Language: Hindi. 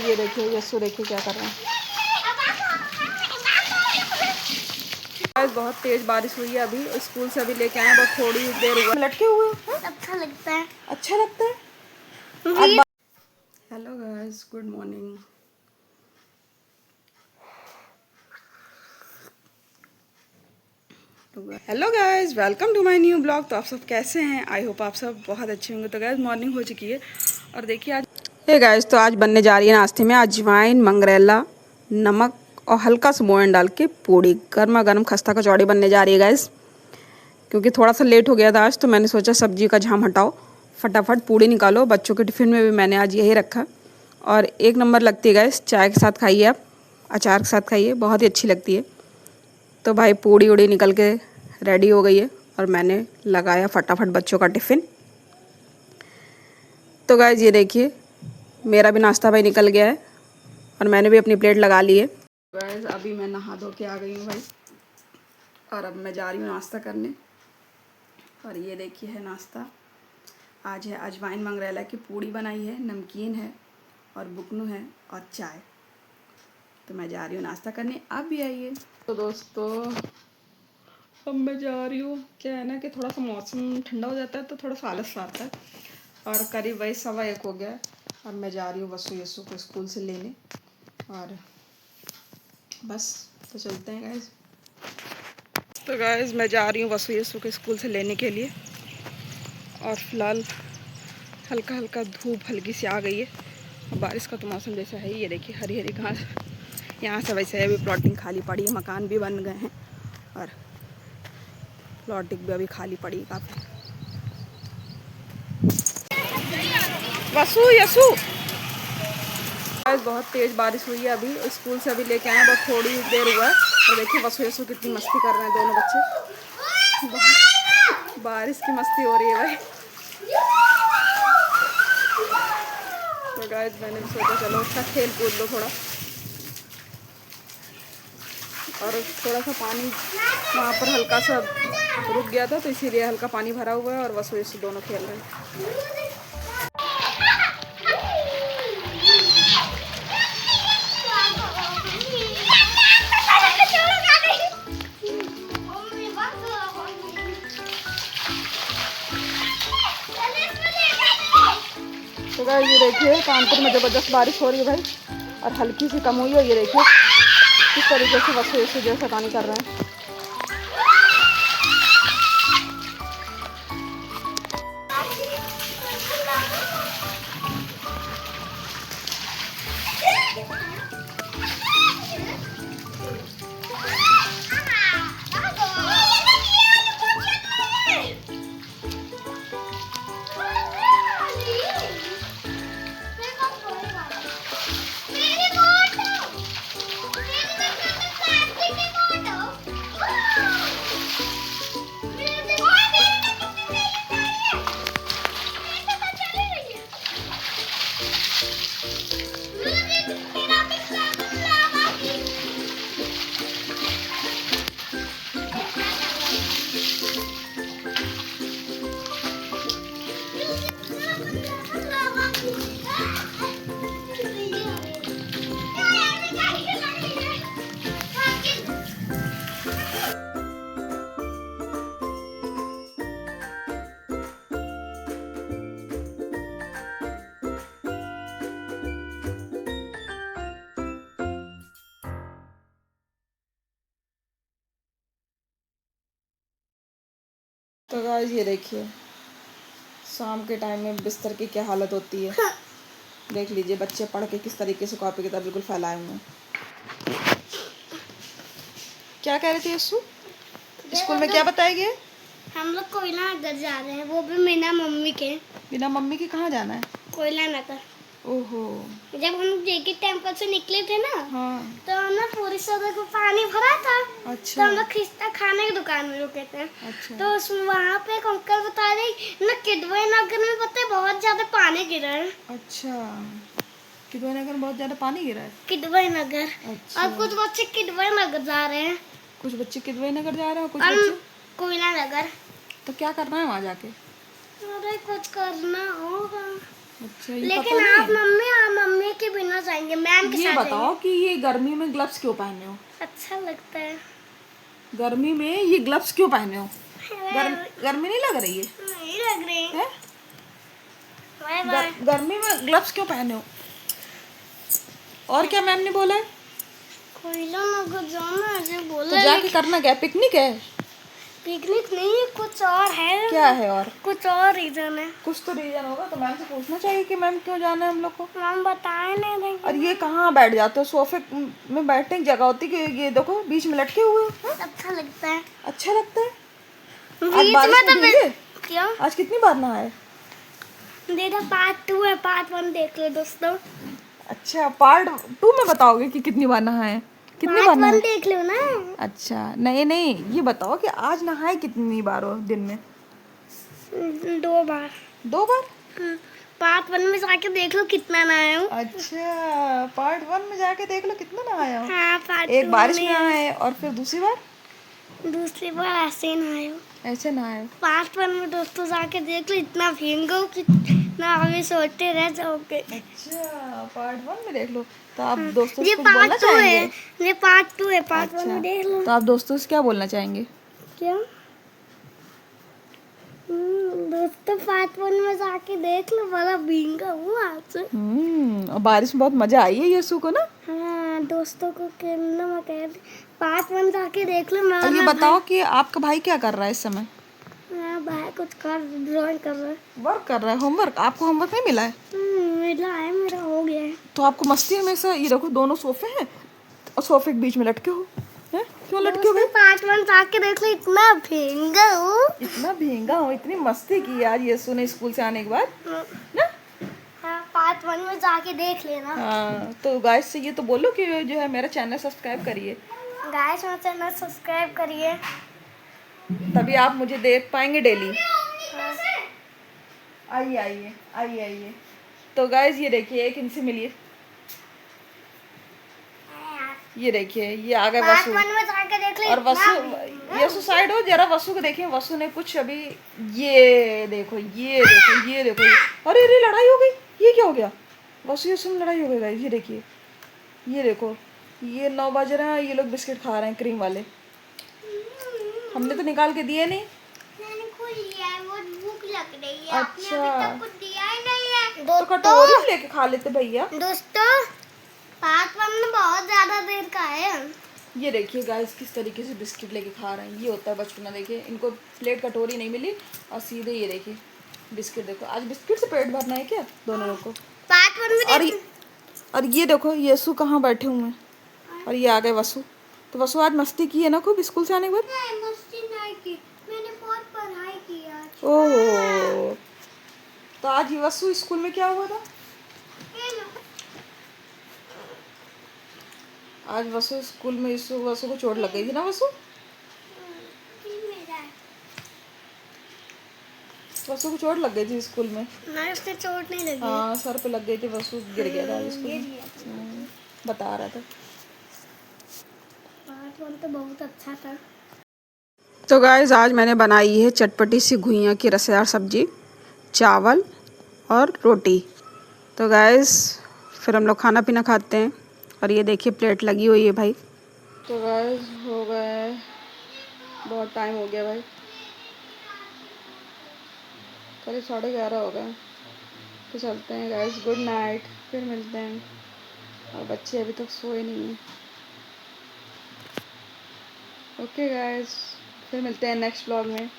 गाइस ये देखिए यस्सु देखिए क्या कर रहे हैं। गाइस बहुत तेज बारिश हुई है, अभी स्कूल से अभी लेके आए, बहुत थोड़ी देर हुआ लटके हुए हैं। अच्छा लगता है, अच्छा लगता है। Hello guys, good morning. Hello guys, welcome to my new blog. तो आप सब कैसे हैं? आई होप आप सब बहुत अच्छे होंगे। तो गाइस मॉर्निंग हो चुकी है और देखिए आज गाइस तो आज बनने जा रही है नाश्ते में अजवाइन, मंगरेला, नमक और हल्का सा मोयन डाल के पूड़ी, गर्मा गर्म खस्ता कचौड़ी बनने जा रही है गाइस। क्योंकि थोड़ा सा लेट हो गया था आज, तो मैंने सोचा सब्जी का झाम हटाओ, फटाफट पूड़ी निकालो। बच्चों के टिफ़िन में भी मैंने आज यही रखा और एक नंबर लगती है गाइस। चाय के साथ खाइए, आप अचार के साथ खाइए, बहुत ही अच्छी लगती है। तो भाई पूड़ी उड़ी निकल के रेडी हो गई है और मैंने लगाया फटाफट बच्चों का टिफ़िन। तो गाइस ये देखिए मेरा भी नाश्ता भाई निकल गया है और मैंने भी अपनी प्लेट लगा ली है। गाइस अभी मैं नहा धो के आ गई हूँ भाई और अब मैं जा रही हूँ नाश्ता करने। और ये देखिए है नाश्ता, आज है अजवाइन मंगरेला की पूड़ी बनाई है, नमकीन है और बुकनू है और चाय। तो मैं जा रही हूँ नाश्ता करने, आप भी आइए। तो दोस्तों अब मैं जा रही हूँ। क्या है ना कि थोड़ा सा मौसम ठंडा हो जाता है तो थोड़ा सा आलस आता है और करीब वही 1:15 हो गया है। अब मैं जा रही हूँ वसु यस्सु को स्कूल से लेने और बस तो चलते हैं गाइस। तो गाइस मैं जा रही हूँ वसु यस्सु को स्कूल से लेने के लिए और फिलहाल हल्का हल्का धूप हल्की सी आ गई है। बारिश का तो मौसम जैसा है, ये देखिए हरी हरी घास। यहाँ से वैसे अभी प्लॉटिंग खाली पड़ी है, मकान भी बन गए हैं और प्लॉटिंग भी अभी खाली पड़ी है काफ़ी। वसु यस्सु बहुत तेज़ बारिश हुई है, अभी स्कूल से अभी लेके आए, बहुत थोड़ी देर हुआ है। और देखिए वसु यस्सु कितनी मस्ती कर रहे हैं दोनों बच्चे। बारिश की मस्ती हो रही है भाई। तो गाइस मैंने भी सोचा चलो अच्छा खेल कूद लो थोड़ा, और थोड़ा सा पानी वहाँ पर हल्का सा रुक गया था तो इसीलिए हल्का पानी भरा हुआ है और वसु यस्सु दोनों खेल रहे हैं। तो गाइस ये देखिए कानपुर में ज़बरदस्त बारिश हो रही है भाई और हल्की सी कम हुई है। ये देखिए किस तरीके से वसु यस्सु जो शैतानी कर रहे हैं। तो गाइस ये देखिए शाम के टाइम में बिस्तर की क्या हालत होती है। देख लीजिए बच्चे पढ़ के किस तरीके से कॉपी किताब बिल्कुल फैलाए हुए हैं। क्या कह रहे थे यस्सु? स्कूल में क्या बताया गया? हम लोग कोयला नगर जा रहे हैं, वो भी बिना मम्मी के। बिना मम्मी के कहाँ जाना है? कोयला नगर। ओहो, जब हम जेके टेम्पल से निकले थे ना, हाँ, तो हम ना पूरी सड़क को पानी भरा था। अच्छा, तो हम लोग खिस्ता खाने की दुकान में रुके थे। अच्छा, तो वहाँ पे एक अंकल बता रहे ना किडवई नगर में पता है बहुत ज्यादा पानी गिरा है। अच्छा, किडवई नगर में बहुत ज़्यादा पानी गिरा है। किडवई नगर। अच्छा, और कुछ बच्चे किडवई नगर जा रहे हैं। कुछ बच्चे किडवई नगर जा रहे हैं, कुछ बच्चे कोयला नगर। तो क्या करना है वहाँ जाके? अरे कुछ करना होगा। अच्छा, ये लेकिन पता आप मम्मी के बिना जाएंगे, मैम के नहीं। ये साथ बताओ कि ये गर्मी में ग्लव्स क्यों पहने हो? जाएंगे। अच्छा लगता है। गर्मी में ये ग्लव्स क्यों पहने हो? गर्मी नहीं लग रही है? नहीं लग रही। हैं? Bye bye. गर्मी में ग्लव्स क्यों पहने हो? और क्या मैम ने बोला है? कोई ना को जाना है तो बोला, जाके करना क्या, पिकनिक है? पिकनिक नहीं है, कुछ और है। क्या है और? कुछ और रीजन है। कुछ तो रीजन होगा, तो मैम से पूछना चाहिए कि मैम क्यों जाना है हम लोग को। मैम बताए नहीं देंगे। और ये कहाँ बैठ जाते हो? सोफे में बैठने की जगह होती है कि ये देखो बीच में लटके हुए हो। हाँ? अच्छा लगता है। अच्छा लगता है। आज बीच बारिश में में तो भीगे? क्यों? आज कितनी बार नहाए? देखा पार्ट 2 है, पार्ट 1 देख लो दोस्तों। अच्छा, पार्ट 2 में बताओगे कि कितनी बार नहाए? कितनी बार पार्ट 1 नहाए? देख लो ना। अच्छा, नहीं नहीं, ये बताओ कि आज नहाए कितनी बार हो दिन में? 2 बार। 2 बार? पार्ट 1 में जाके देख लो कितना नहाया हूँ। अच्छा, पार्ट 1 में जाके देख लो कितना नहाया हो। हाँ, पार्ट 2 एक बारिश में में नहाए और फिर दूसरी बार दूसरी बार ऐसे ही नहाया हूँ। ऐसे नहाए। पार्ट 1 में दोस्तों जाके देख लो, इतना भींगा हूँ कि ना अभी सोचते रह जाओगे। अच्छा, पार्ट 1 में देख लो। तो आप दोस्तों ये से कुछ बोलना पार्ट 2 है। चाहेंगे? ये पार्ट 2 है, पार्ट 1 अच्छा, में देख लो। तो आप दोस्तों से क्या बोलना चाहेंगे? क्या? दोस्तों पार्ट 1 में जाके देख लो, बड़ा भींगा हूँ आज। और बारिश में बहुत मजा आई है यीशु को ना। हाँ, दोस्तों को कहना मैं कह रही, पार्ट 1 जाके देख लो। और ये बताओ कि आपका भाई क्या कर रहा है इस समय? भाई कुछ कर, ड्राइंग कर रहा है। वर्क कर रहा है, होमवर्क। आपको होमवर्क नहीं मिला है? मिला है, मेरा हो गया है। तो आपको मस्ती में से ये देखो दोनों सोफे हैं और सोफे के बीच में लटके हो हैं? क्यों लटके हो भाई? पार्ट 1 जाके देख लो, इतना भींगा हूँ। इतना भींगा हो, इतनी मस्ती की यार यीशु ने स्कूल से आने के बाद ना। हाँ, पार्ट 1 में जाके देख लेना। हाँ, तो गाइस से ये तो बोलो कि जो है मेरा चैनल सब्सक्राइब करिए। गाइस मेरा चैनल सब्सक्राइब करिए, तभी आप मुझे देख पाएंगे डेली। आइए आइए आइए आइए। तो गाइस ये देखिए, एक इनसे मिलिए। ये देखिए, ये आ गए पार्ट वसु। 1 में जाके देख लो। और वसु, यीशु साइड हो जरा, वसु को देखें। वसु ने कुछ अभी, ये देखो ये देखो ये देखो अरे अरे लड़ाई हो गई। ये क्या हो गया? वसु यीशु में लड़ाई हो गई गाइस। ये देखिए, ये देखो, ये 9 बज रहे हैं, ये लोग बिस्किट खा रहे हैं क्रीम वाले। हमने तो निकाल के दिए नहीं। मैंने खुद लिया है, वो भूख लग रही है। आपने अच्छा, अभी तक कुछ दिया ही नहीं है। तो कटोरी में लेके खा लेते भैया। दोस्तों पार्ट 1 में बहुत ज्यादा देर का है। ये देखिए गाइस किस तरीके से बिस्किट लेके खा रहे हैं। ये होता है बचपना। देखिए, इनको प्लेट कटोरी नहीं मिली और सीधे ये देखिए बिस्किट। देखो, आज बिस्किट से पेट भरना है क्या दोनों लोग को? पार्ट 1 में और ये देखो यीशु कहाँ बैठे हुए हैं और ये आ गए वसु। तो वसु आज मस्ती की है ना खूब स्कूल से आने के बाद? नहीं, मस्ती नहीं की, मैंने बहुत पढ़ाई की आज। ओह, तो आज ये वसु स्कूल में क्या हुआ था? आज वसु स्कूल में वसु को चोट लग गई थी ना वसु? वसु को चोट लग गई थी स्कूल में। नहीं, उसने चोट नहीं लगी। हाँ, सर पे लग गई थी, वसु गिर गया था स्कूल में। बता रहा था। पार्ट 1 तो बहुत अच्छा था। तो गाइस आज मैंने बनाई है चटपटी सी घुइयाँ की रसेदार सब्जी, चावल और रोटी। तो गाइस फिर हम लोग खाना पीना खाते हैं। और ये देखिए प्लेट लगी हुई है भाई। तो गाइस हो गए, बहुत टाइम हो गया भाई, करीब 11:30 हो गए। तो चलते हैं गाइस, गुड नाइट, फिर मिलते हैं। और बच्चे अभी तक सोए नहीं हैं। ओके गाइस, फिर मिलते हैं नेक्स्ट व्लॉग में।